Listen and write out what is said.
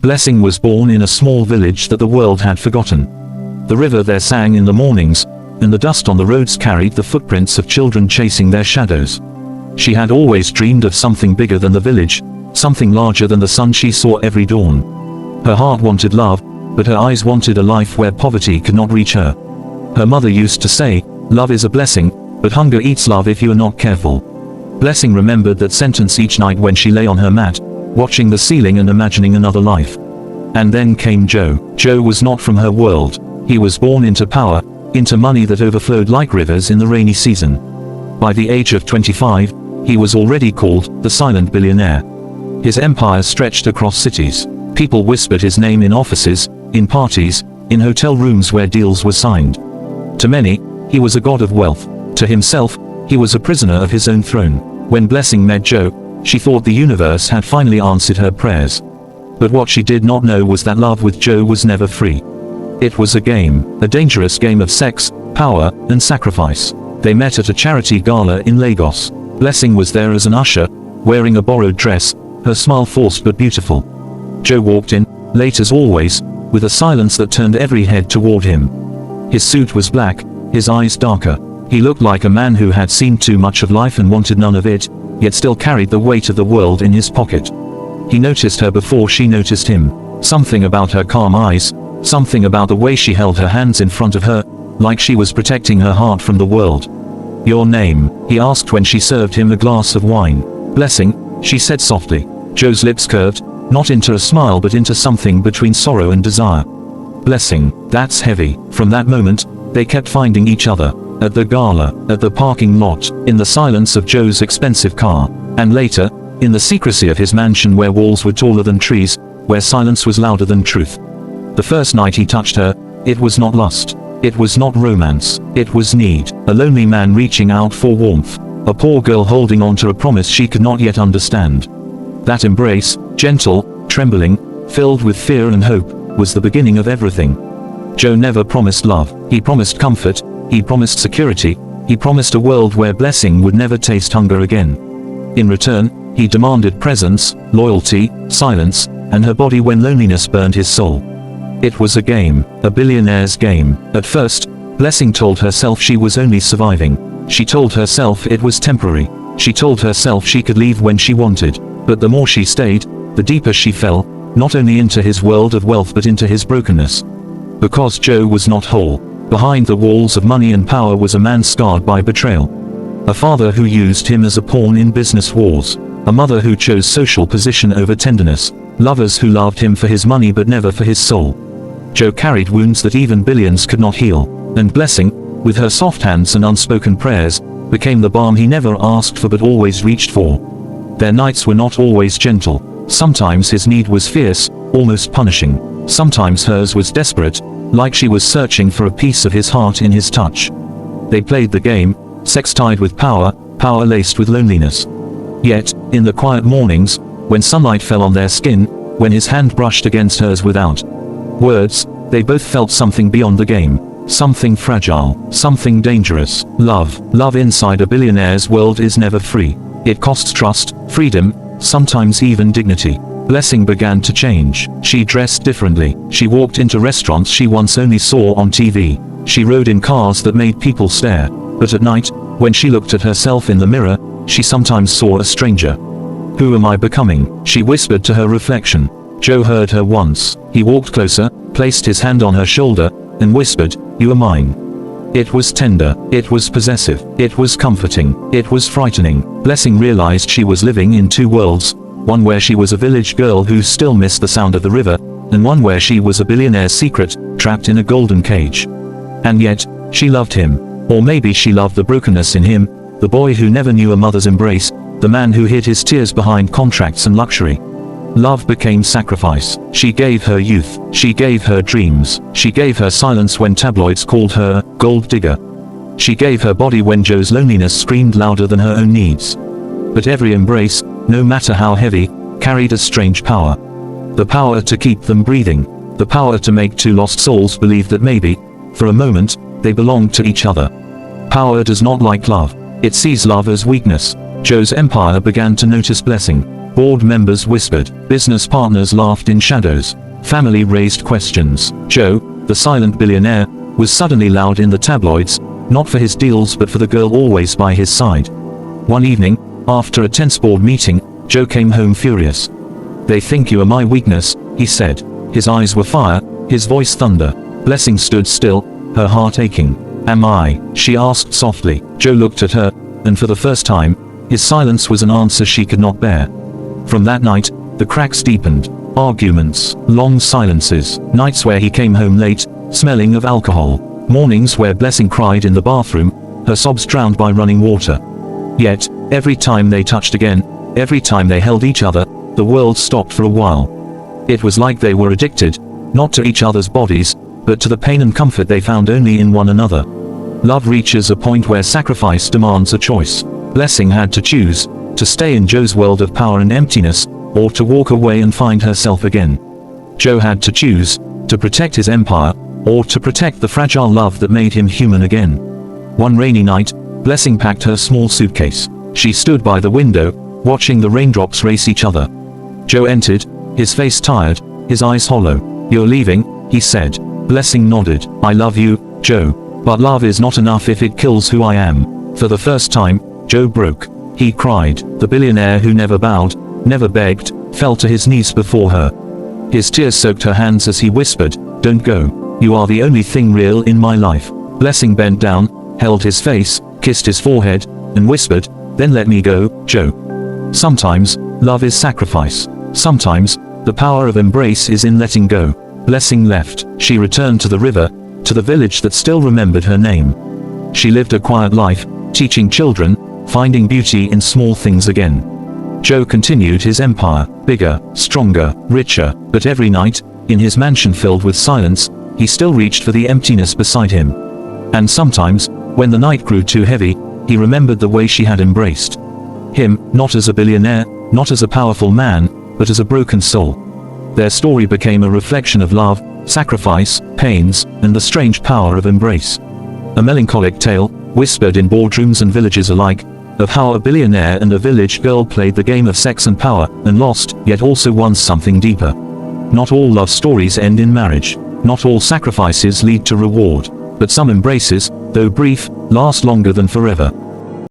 Blessing was born in a small village that the world had forgotten. The river there sang in the mornings, and the dust on the roads carried the footprints of children chasing their shadows. She had always dreamed of something bigger than the village, something larger than the sun she saw every dawn. Her heart wanted love, but her eyes wanted a life where poverty could not reach her. Her mother used to say, "Love is a blessing, but hunger eats love if you are not careful." Blessing remembered that sentence each night when she lay on her mat, watching the ceiling and imagining another life. And then came Joe. Joe was not from her world. He was born into power, into money that overflowed like rivers in the rainy season. By the age of 25, he was already called the silent billionaire. His empire stretched across cities. People whispered his name in offices, in parties, in hotel rooms where deals were signed. To many, he was a god of wealth. To himself, he was a prisoner of his own throne. When Blessing met Joe, she thought the universe had finally answered her prayers. But what she did not know was that love with Joe was never free. It was a game, a dangerous game of sex, power, and sacrifice. They met at a charity gala in Lagos. Blessing was there as an usher, wearing a borrowed dress, her smile forced but beautiful. Joe walked in, late as always, with a silence that turned every head toward him. His suit was black, his eyes darker. He looked like a man who had seen too much of life and wanted none of it, yet still carried the weight of the world in his pocket. He noticed her before she noticed him. Something about her calm eyes, something about the way she held her hands in front of her, like she was protecting her heart from the world. "Your name?" he asked when she served him a glass of wine. "Blessing," she said softly. Joe's lips curved, not into a smile but into something between sorrow and desire. "Blessing, that's heavy." From that moment, they kept finding each other. At the gala, at the parking lot, in the silence of Joe's expensive car, and later, in the secrecy of his mansion where walls were taller than trees, where silence was louder than truth. The first night he touched her, it was not lust. It was not romance. It was need. A lonely man reaching out for warmth. A poor girl holding on to a promise she could not yet understand. That embrace, gentle, trembling, filled with fear and hope, was the beginning of everything. Joe never promised love. He promised comfort. He promised security. He promised a world where Blessing would never taste hunger again. In return, he demanded presence, loyalty, silence, and her body when loneliness burned his soul. It was a game, a billionaire's game. At first, Blessing told herself she was only surviving. She told herself it was temporary. She told herself she could leave when she wanted. But the more she stayed, the deeper she fell, not only into his world of wealth but into his brokenness. Because Joe was not whole. Behind the walls of money and power was a man scarred by betrayal. A father who used him as a pawn in business wars. A mother who chose social position over tenderness. Lovers who loved him for his money but never for his soul. Joe carried wounds that even billions could not heal. And Blessing, with her soft hands and unspoken prayers, became the balm he never asked for but always reached for. Their nights were not always gentle. Sometimes his need was fierce, almost punishing. Sometimes hers was desperate, like she was searching for a piece of his heart in his touch. They played the game, sex tied with power, power laced with loneliness. Yet, in the quiet mornings, when sunlight fell on their skin, when his hand brushed against hers without words, they both felt something beyond the game. Something fragile, something dangerous. Love. Love inside a billionaire's world is never free. It costs trust, freedom, sometimes even dignity. Blessing began to change. She dressed differently. She walked into restaurants she once only saw on TV. She rode in cars that made people stare. But at night, when she looked at herself in the mirror, she sometimes saw a stranger. "Who am I becoming?" she whispered to her reflection. Joe heard her once. He walked closer, placed his hand on her shoulder, and whispered, "You are mine." It was tender, it was possessive, it was comforting, it was frightening. Blessing realized she was living in two worlds, one where she was a village girl who still missed the sound of the river, and one where she was a billionaire's secret, trapped in a golden cage. And yet, she loved him. Or maybe she loved the brokenness in him, the boy who never knew a mother's embrace, the man who hid his tears behind contracts and luxury. Love became sacrifice. She gave her youth. She gave her dreams. She gave her silence when tabloids called her gold digger. She gave her body when Joe's loneliness screamed louder than her own needs. But every embrace, no matter how heavy, carried a strange power. The power to keep them breathing. The power to make two lost souls believe that maybe, for a moment, they belonged to each other. Power does not like love. It sees love as weakness. Joe's empire began to notice Blessing. Board members whispered. Business partners laughed in shadows. Family raised questions. Joe, the silent billionaire, was suddenly loud in the tabloids, not for his deals but for the girl always by his side. One evening, after a tense board meeting, Joe came home furious. "They think you are my weakness," he said. His eyes were fire, his voice thunder. Blessing stood still, her heart aching. "Am I?" she asked softly. Joe looked at her, and for the first time, his silence was an answer she could not bear. From that night, the cracks deepened. Arguments, long silences, nights where he came home late, smelling of alcohol, mornings where Blessing cried in the bathroom, her sobs drowned by running water. Yet, every time they touched again, every time they held each other, the world stopped for a while. It was like they were addicted, not to each other's bodies, but to the pain and comfort they found only in one another. Love reaches a point where sacrifice demands a choice. Blessing had to choose, to stay in Joe's world of power and emptiness, or to walk away and find herself again. Joe had to choose, to protect his empire, or to protect the fragile love that made him human again. One rainy night, Blessing packed her small suitcase. She stood by the window, watching the raindrops race each other. Joe entered, his face tired, his eyes hollow. "You're leaving," he said. Blessing nodded. "I love you, Joe. But love is not enough if it kills who I am." For the first time, Joe broke. He cried. The billionaire who never bowed, never begged, fell to his knees before her. His tears soaked her hands as he whispered, "Don't go. You are the only thing real in my life." Blessing bent down, held his face, kissed his forehead, and whispered, "Then let me go, Joe." Sometimes, love is sacrifice. Sometimes, the power of embrace is in letting go. Blessing left. She returned to the river, to the village that still remembered her name. She lived a quiet life, teaching children, finding beauty in small things again. Joe continued his empire, bigger, stronger, richer, but every night, in his mansion filled with silence, he still reached for the emptiness beside him. And sometimes, when the night grew too heavy, he remembered the way she had embraced him, not as a billionaire, not as a powerful man, but as a broken soul. Their story became a reflection of love, sacrifice, pains, and the strange power of embrace. A melancholic tale, whispered in boardrooms and villages alike, of how a billionaire and a village girl played the game of sex and power, and lost, yet also won something deeper. Not all love stories end in marriage. Not all sacrifices lead to reward. But some embraces, though brief, last longer than forever.